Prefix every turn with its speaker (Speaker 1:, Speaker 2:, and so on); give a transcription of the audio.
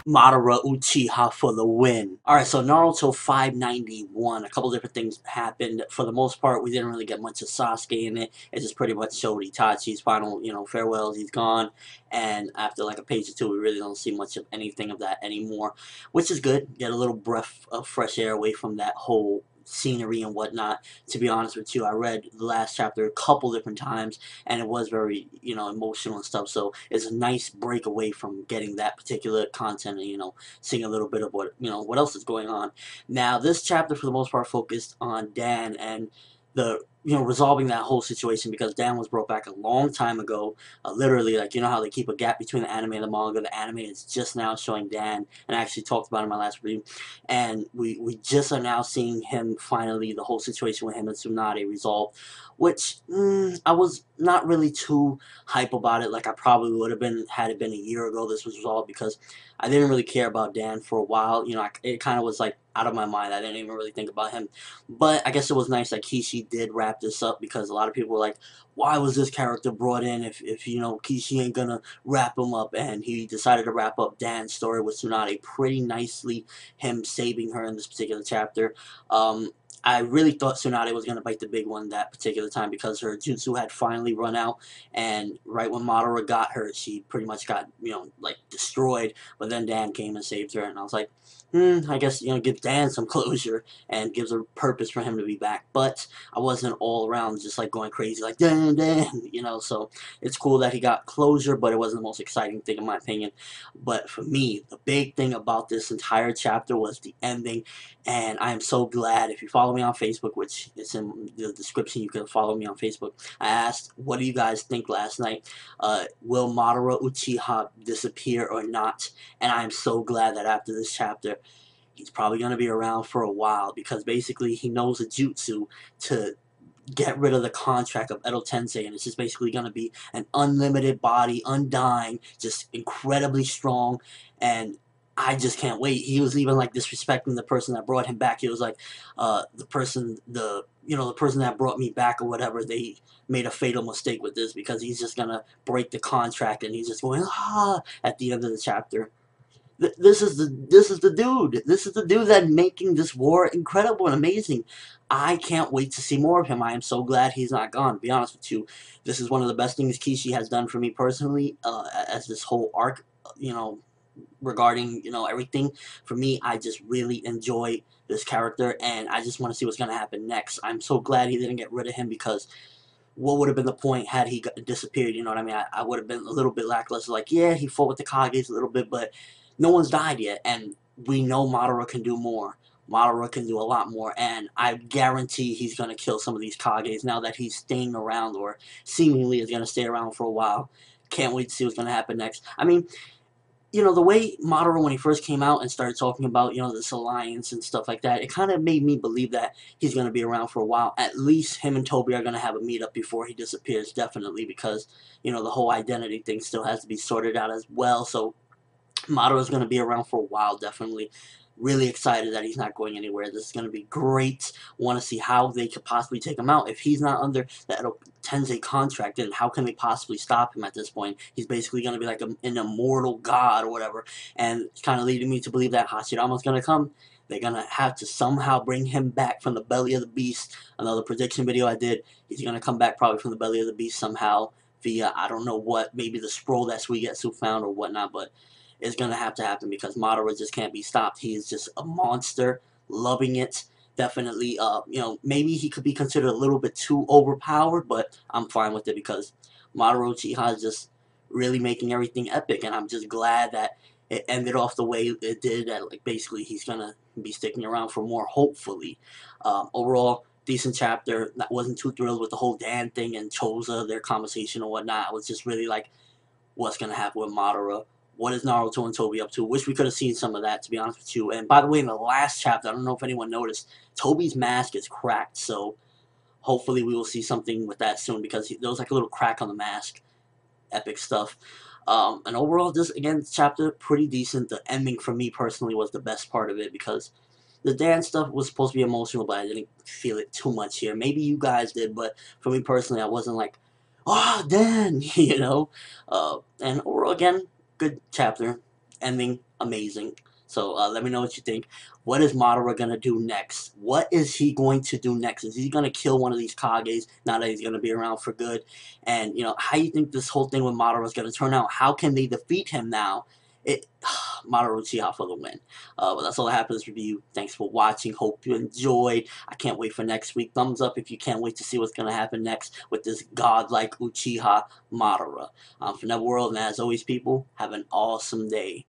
Speaker 1: Madara Uchiha for the win. Alright, so Naruto 591. A couple different things happened. For the most part, we didn't really get much of Sasuke in it. It just pretty much showed Itachi's final, farewells. He's gone. And after like a page or two, we really don't see much of anything of that anymore. Which is good. Get a little breath of fresh air away from that whole scenery and whatnot. To be honest with you, I read the last chapter a couple different times, and it was very, emotional and stuff. So it's a nice break away from getting that particular content and, seeing a little bit of what else is going on. Now, this chapter, for the most part, focused on Dan and the resolving that whole situation, because Dan was brought back a long time ago. Literally, like, how they keep a gap between the anime and the manga. The anime is just now showing Dan, and I actually talked about it in my last review. And we just are now seeing him finally, the whole situation with him and Tsunade resolved, which I was not really too hype about it like I probably would have been had it been a year ago this was resolved, because I didn't really care about Dan for a while. It kind of was like out of my mind. I didn't even really think about him. But I guess it was nice that Kishi did wrap this up, because a lot of people were like, why was this character brought in if Kishi ain't gonna wrap him up? And he decided to wrap up Dan's story with Tsunade pretty nicely, him saving her in this particular chapter. I really thought Tsunade was going to bite the big one that particular time, because her jutsu had finally run out, and right when Madara got her, she pretty much got, like, destroyed. But then Dan came and saved her, and I was like, I guess, give Dan some closure and gives a purpose for him to be back. But I wasn't all around just like going crazy like Dan, so it's cool that he got closure, but it wasn't the most exciting thing in my opinion. But for me, the big thing about this entire chapter was the ending, and I am so glad. If you follow me on Facebook, which is in the description, you can follow me on Facebook. I asked, what do you guys think last night? Will Madara Uchiha disappear or not? And I am so glad that after this chapter, he's probably going to be around for a while, because basically he knows a jutsu to get rid of the contract of Edo Tensei, and it's just basically going to be an unlimited body, undying, just incredibly strong, and I just can't wait. He was even like disrespecting the person that brought him back. He was like, the person that brought me back or whatever, they made a fatal mistake with this, because he's just gonna break the contract, and he's just going at the end of the chapter. This is the dude. This is the dude that making this war incredible and amazing. I can't wait to see more of him. I am so glad he's not gone. To be honest with you, this is one of the best things Kishi has done for me personally. As this whole arc, regarding everything. For me, I just really enjoy this character, and I just want to see what's gonna happen next. I'm so glad he didn't get rid of him, because what would have been the point had he disappeared? You know what I mean? I would have been a little bit lackluster. Like, yeah, he fought with the Kages a little bit, but no one's died yet, and we know Madara can do more. Madara can do a lot more, and I guarantee he's going to kill some of these Kages now that he's staying around, or seemingly is going to stay around for a while. Can't wait to see what's going to happen next. I mean, the way Madara, when he first came out and started talking about, this alliance and stuff like that, it kind of made me believe that he's going to be around for a while. At least him and Toby are going to have a meetup before he disappears, definitely, because, the whole identity thing still has to be sorted out as well. So Madara's going to be around for a while, definitely. Really excited that he's not going anywhere. This is going to be great. Want to see how they could possibly take him out. If he's not under the Edo Tensei contract, then how can they possibly stop him at this point? He's basically going to be like an immortal god or whatever. And it's kind of leading me to believe that Hashirama's going to come. They're going to have to somehow bring him back from the belly of the beast. Another prediction video I did. He's going to come back probably from the belly of the beast somehow via, I don't know what, maybe the scroll that Suigetsu found or whatnot, but it's going to have to happen, because Madara just can't be stopped. He is just a monster, loving it. Definitely, maybe he could be considered a little bit too overpowered, but I'm fine with it, because Madara Uchiha is just really making everything epic, and I'm just glad that it ended off the way it did, that like basically he's going to be sticking around for more, hopefully. Overall, decent chapter. I wasn't too thrilled with the whole Dan thing and Choza, their conversation and whatnot. I was just really like, what's going to happen with Madara? What is Naruto and Toby up to? Wish we could have seen some of that, to be honest with you. And by the way, in the last chapter, I don't know if anyone noticed, Toby's mask is cracked. So hopefully we will see something with that soon, because there was like a little crack on the mask. Epic stuff. And overall, this, again, chapter, pretty decent. The ending, for me personally, was the best part of it, because the Dan stuff was supposed to be emotional, but I didn't feel it too much here. Maybe you guys did, but for me personally, I wasn't like, Dan, And overall, again, good chapter. Ending, amazing. So let me know what you think. What is Madara gonna do next? What is he going to do next? Is he gonna kill one of these Kages now that he's gonna be around for good? And how you think this whole thing with Madara is gonna turn out? How can they defeat him now? It Madara Uchiha for the win. But that's all I have for this review. Thanks for watching. Hope you enjoyed. I can't wait for next week. Thumbs up if you can't wait to see what's gonna happen next with this godlike Uchiha Madara. ForneverWorld, and as always, people, have an awesome day.